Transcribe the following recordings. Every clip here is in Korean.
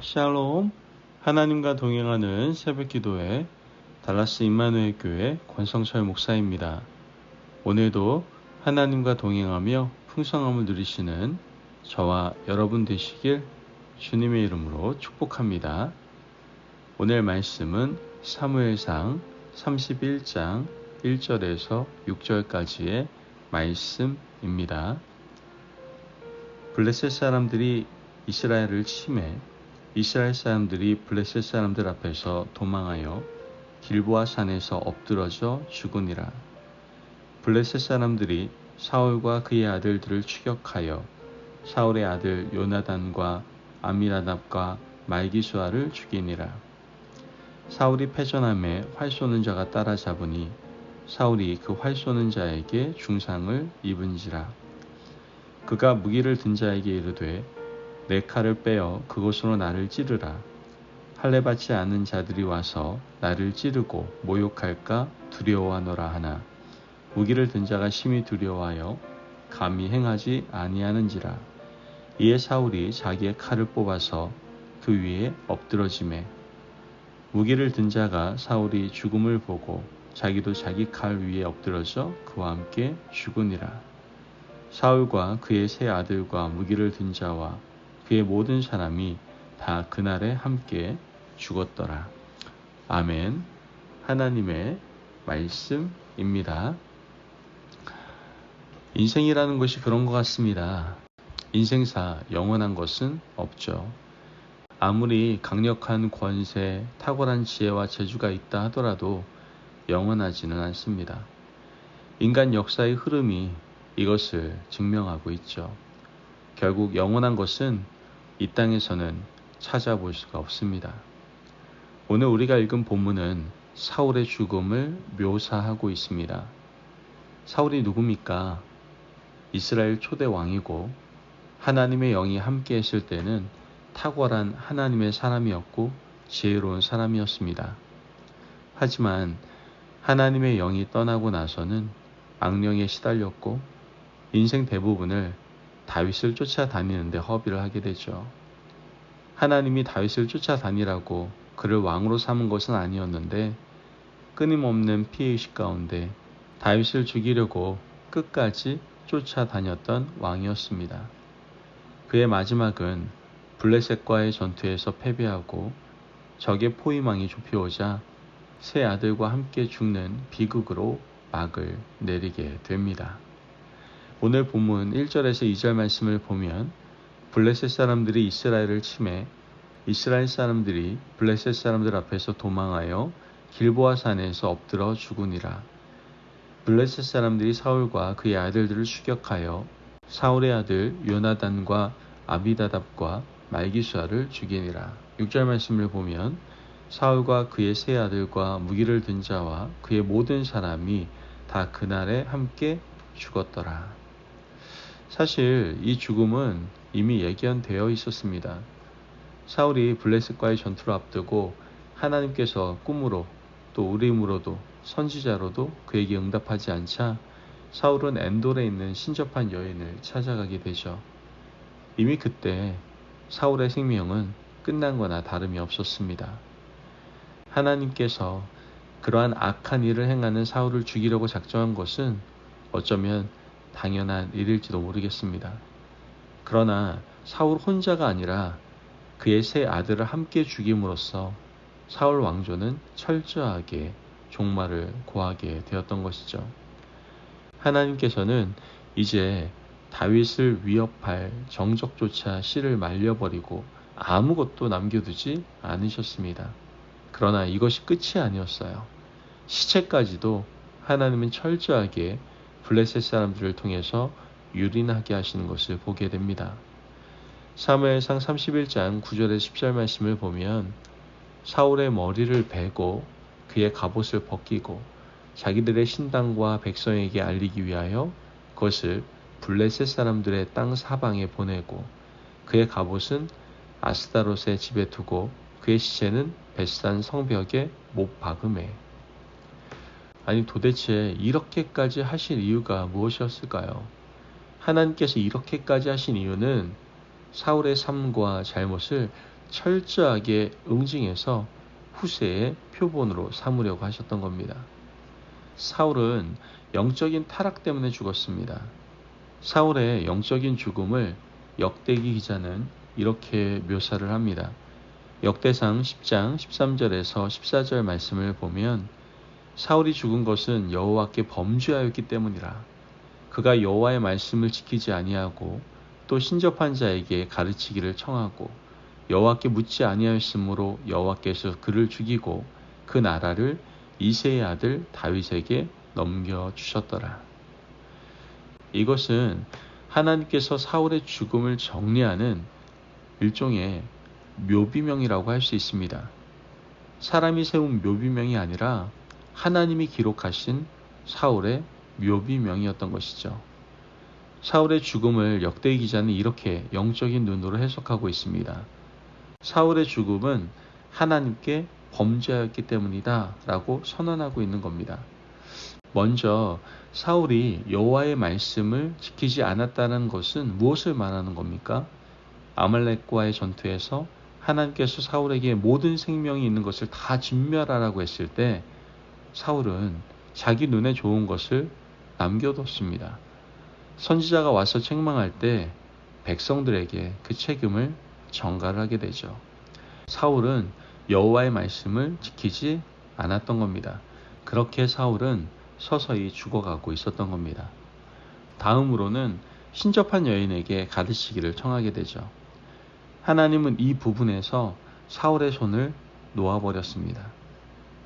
샬롬, 하나님과 동행하는 새벽기도회 달라스 임마누엘 교회 권성철 목사입니다. 오늘도 하나님과 동행하며 풍성함을 누리시는 저와 여러분 되시길 주님의 이름으로 축복합니다. 오늘 말씀은 사무엘상 31장 1절에서 6절까지의 말씀입니다. 블레셋 사람들이 이스라엘을 침해 이스라엘 사람들이 블레셋 사람들 앞에서 도망하여 길보아 산에서 엎드러져 죽으니라. 블레셋 사람들이 사울과 그의 아들들을 추격하여 사울의 아들 요나단과 아미나답과 말기수아를 죽이니라. 사울이 패전함에 활 쏘는 자가 따라잡으니 사울이 그 활 쏘는 자에게 중상을 입은지라. 그가 무기를 든 자에게 이르되 내 칼을 빼어 그곳으로 나를 찌르라. 할례 받지 않은 자들이 와서 나를 찌르고 모욕할까 두려워하노라 하나 무기를 든 자가 심히 두려워하여 감히 행하지 아니하는지라. 이에 사울이 자기의 칼을 뽑아서 그 위에 엎드러지매 무기를 든 자가 사울이 죽음을 보고 자기도 자기 칼 위에 엎드러져 그와 함께 죽으니라. 사울과 그의 세 아들과 무기를 든 자와 그의 모든 사람이 다 그날에 함께 죽었더라. 아멘. 하나님의 말씀입니다. 인생이라는 것이 그런 것 같습니다. 인생사 영원한 것은 없죠. 아무리 강력한 권세, 탁월한 지혜와 재주가 있다 하더라도 영원하지는 않습니다. 인간 역사의 흐름이 이것을 증명하고 있죠. 결국 영원한 것은 이 땅에서는 찾아볼 수가 없습니다. 오늘 우리가 읽은 본문은 사울의 죽음을 묘사하고 있습니다. 사울이 누굽니까? 이스라엘 초대 왕이고 하나님의 영이 함께 했을 때는 탁월한 하나님의 사람이었고 지혜로운 사람이었습니다. 하지만 하나님의 영이 떠나고 나서는 악령에 시달렸고 인생 대부분을 다윗을 쫓아다니는데 허비를 하게 되죠. 하나님이 다윗을 쫓아다니라고 그를 왕으로 삼은 것은 아니었는데 끊임없는 피해의식 가운데 다윗을 죽이려고 끝까지 쫓아다녔던 왕이었습니다. 그의 마지막은 블레셋과의 전투에서 패배하고 적의 포위망이 좁혀오자 세 아들과 함께 죽는 비극으로 막을 내리게 됩니다. 오늘 본문 1절에서 2절 말씀을 보면 블레셋 사람들이 이스라엘을 침해 이스라엘 사람들이 블레셋 사람들 앞에서 도망하여 길보아 산에서 엎드러 죽으니라. 블레셋 사람들이 사울과 그의 아들들을 추격하여 사울의 아들 요나단과 아비다답과 말기수아를 죽이니라. 6절 말씀을 보면 사울과 그의 세 아들과 무기를 든 자와 그의 모든 사람이 다 그날에 함께 죽었더라. 사실 이 죽음은 이미 예견되어 있었습니다. 사울이 블레셋과의 전투를 앞두고 하나님께서 꿈으로 또 우림으로도 선지자로도 그에게 응답하지 않자 사울은 엔돌에 있는 신접한 여인을 찾아가게 되죠. 이미 그때 사울의 생명은 끝난 거나 다름이 없었습니다. 하나님께서 그러한 악한 일을 행하는 사울을 죽이려고 작정한 것은 어쩌면 당연한 일일지도 모르겠습니다. 그러나 사울 혼자가 아니라 그의 세 아들을 함께 죽임으로써 사울 왕조는 철저하게 종말을 고하게 되었던 것이죠. 하나님께서는 이제 다윗을 위협할 정적조차 씨를 말려버리고 아무것도 남겨두지 않으셨습니다. 그러나 이것이 끝이 아니었어요. 시체까지도 하나님은 철저하게 블레셋 사람들을 통해서 유린하게 하시는 것을 보게 됩니다. 사무엘상 31장 9절에 10절 말씀을 보면 사울의 머리를 베고 그의 갑옷을 벗기고 자기들의 신당과 백성에게 알리기 위하여 그것을 블레셋 사람들의 땅 사방에 보내고 그의 갑옷은 아스다롯의 집에 두고 그의 시체는 벳산 성벽에 못 박음해. 아니 도대체 이렇게까지 하실 이유가 무엇이었을까요? 하나님께서 이렇게까지 하신 이유는 사울의 삶과 잘못을 철저하게 응징해서 후세의 표본으로 삼으려고 하셨던 겁니다. 사울은 영적인 타락 때문에 죽었습니다. 사울의 영적인 죽음을 역대기 기자는 이렇게 묘사를 합니다. 역대상 10장 13절에서 14절 말씀을 보면 사울이 죽은 것은 여호와께 범죄하였기 때문이라. 그가 여호와의 말씀을 지키지 아니하고 또 신접한 자에게 가르치기를 청하고 여호와께 묻지 아니하였으므로 여호와께서 그를 죽이고 그 나라를 이새의 아들 다윗에게 넘겨주셨더라. 이것은 하나님께서 사울의 죽음을 정리하는 일종의 묘비명이라고 할 수 있습니다. 사람이 세운 묘비명이 아니라 하나님이 기록하신 사울의 묘비명이었던 것이죠. 사울의 죽음을 역대기 기자는 이렇게 영적인 눈으로 해석하고 있습니다. 사울의 죽음은 하나님께 범죄하였기 때문이다 라고 선언하고 있는 겁니다. 먼저 사울이 여호와의 말씀을 지키지 않았다는 것은 무엇을 말하는 겁니까? 아말렉과의 전투에서 하나님께서 사울에게 모든 생명이 있는 것을 다 진멸하라고 했을 때 사울은 자기 눈에 좋은 것을 남겨뒀습니다. 선지자가 와서 책망할 때 백성들에게 그 책임을 전가를 하게 되죠. 사울은 여호와의 말씀을 지키지 않았던 겁니다. 그렇게 사울은 서서히 죽어가고 있었던 겁니다. 다음으로는 신접한 여인에게 가르치기를 청하게 되죠. 하나님은 이 부분에서 사울의 손을 놓아버렸습니다.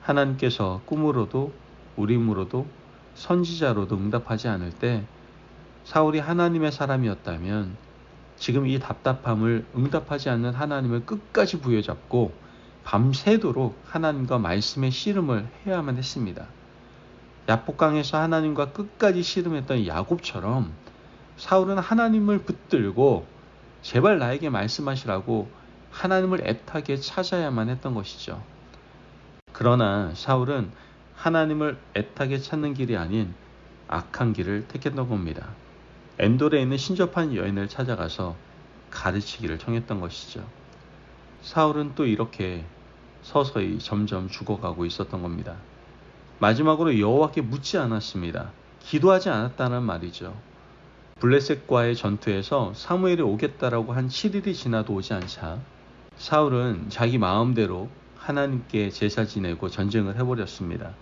하나님께서 꿈으로도 우림으로도 선지자로도 응답하지 않을 때 사울이 하나님의 사람이었다면 지금 이 답답함을 응답하지 않는 하나님을 끝까지 부여잡고 밤새도록 하나님과 말씀의 씨름을 해야만 했습니다. 야복강에서 하나님과 끝까지 씨름했던 야곱처럼 사울은 하나님을 붙들고 제발 나에게 말씀하시라고 하나님을 애타게 찾아야만 했던 것이죠. 그러나 사울은 하나님을 애타게 찾는 길이 아닌 악한 길을 택했던 겁니다. 엔돌에 있는 신접한 여인을 찾아가서 가르치기를 청했던 것이죠. 사울은 또 이렇게 서서히 점점 죽어가고 있었던 겁니다. 마지막으로 여호와께 묻지 않았습니다. 기도하지 않았다는 말이죠. 블레셋과의 전투에서 사무엘이 오겠다라고 한 7일이 지나도 오지 않자 사울은 자기 마음대로 하나님께 제사 지내고 전쟁을 해버렸습니다.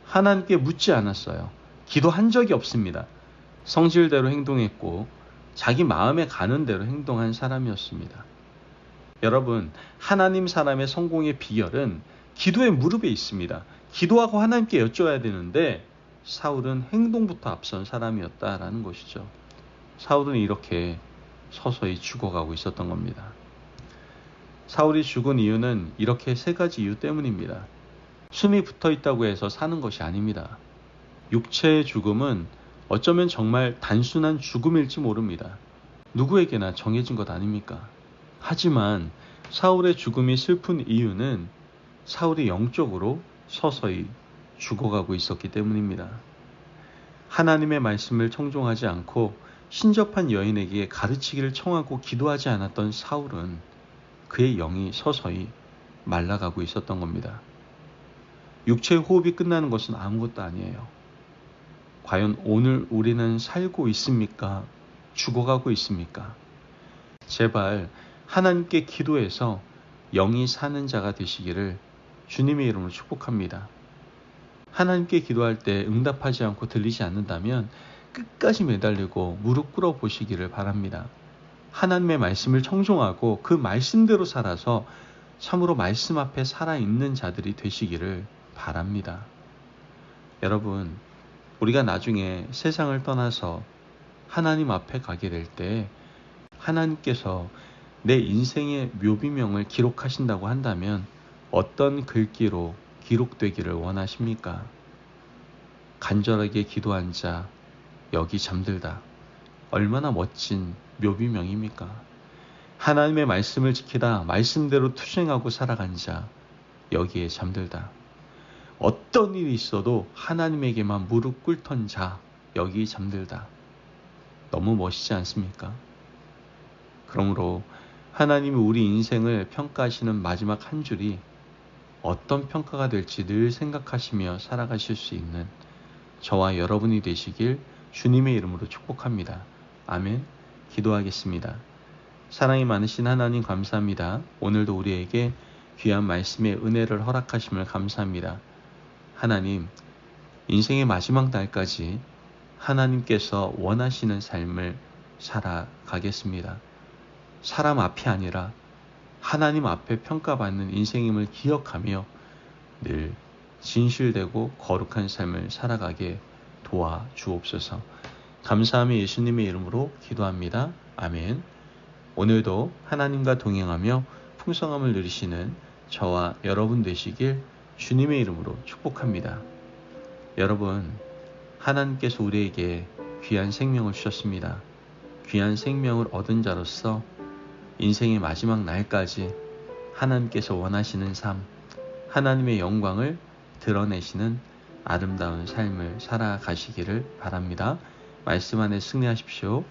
하나님께 묻지 않았어요. 기도한 적이 없습니다. 성질대로 행동했고 자기 마음에 가는 대로 행동한 사람이었습니다. 여러분, 하나님 사람의 성공의 비결은 기도의 무릎에 있습니다. 기도하고 하나님께 여쭤야 되는데 사울은 행동부터 앞선 사람이었다라는 것이죠. 사울은 이렇게 서서히 죽어가고 있었던 겁니다. 사울이 죽은 이유는 이렇게 세 가지 이유 때문입니다. 숨이 붙어 있다고 해서 사는 것이 아닙니다. 육체의 죽음은 어쩌면 정말 단순한 죽음일지 모릅니다. 누구에게나 정해진 것 아닙니까? 하지만 사울의 죽음이 슬픈 이유는 사울이 영적으로 서서히 죽어가고 있었기 때문입니다. 하나님의 말씀을 청종하지 않고 신접한 여인에게 가르치기를 청하고 기도하지 않았던 사울은 그의 영이 서서히 말라가고 있었던 겁니다. 육체의 호흡이 끝나는 것은 아무것도 아니에요. 과연 오늘 우리는 살고 있습니까? 죽어가고 있습니까? 제발 하나님께 기도해서 영이 사는 자가 되시기를 주님의 이름으로 축복합니다. 하나님께 기도할 때 응답하지 않고 들리지 않는다면 끝까지 매달리고 무릎 꿇어 보시기를 바랍니다. 하나님의 말씀을 청종하고 그 말씀대로 살아서 참으로 말씀 앞에 살아있는 자들이 되시기를 바랍니다. 여러분, 우리가 나중에 세상을 떠나서 하나님 앞에 가게 될 때 하나님께서 내 인생의 묘비명을 기록하신다고 한다면 어떤 글귀로 기록되기를 원하십니까? 간절하게 기도한 자 여기 잠들다. 얼마나 멋진 묘비명입니까? 하나님의 말씀을 지키다 말씀대로 투쟁하고 살아간 자 여기에 잠들다. 어떤 일이 있어도 하나님에게만 무릎 꿇던 자 여기 잠들다. 너무 멋있지 않습니까? 그러므로 하나님이 우리 인생을 평가하시는 마지막 한 줄이 어떤 평가가 될지 늘 생각하시며 살아가실 수 있는 저와 여러분이 되시길 주님의 이름으로 축복합니다. 아멘. 기도하겠습니다. 사랑이 많으신 하나님 감사합니다. 오늘도 우리에게 귀한 말씀의 은혜를 허락하심을 감사합니다. 하나님, 인생의 마지막 날까지 하나님께서 원하시는 삶을 살아가겠습니다. 사람 앞이 아니라 하나님 앞에 평가받는 인생임을 기억하며 늘 진실되고 거룩한 삶을 살아가게 도와주옵소서. 감사하며 예수님의 이름으로 기도합니다. 아멘. 오늘도 하나님과 동행하며 풍성함을 누리시는 저와 여러분 되시길 주님의 이름으로 축복합니다. 여러분, 하나님께서 우리에게 귀한 생명을 주셨습니다. 귀한 생명을 얻은 자로서 인생의 마지막 날까지 하나님께서 원하시는 삶, 하나님의 영광을 드러내시는 아름다운 삶을 살아가시기를 바랍니다. 말씀 안에 승리하십시오.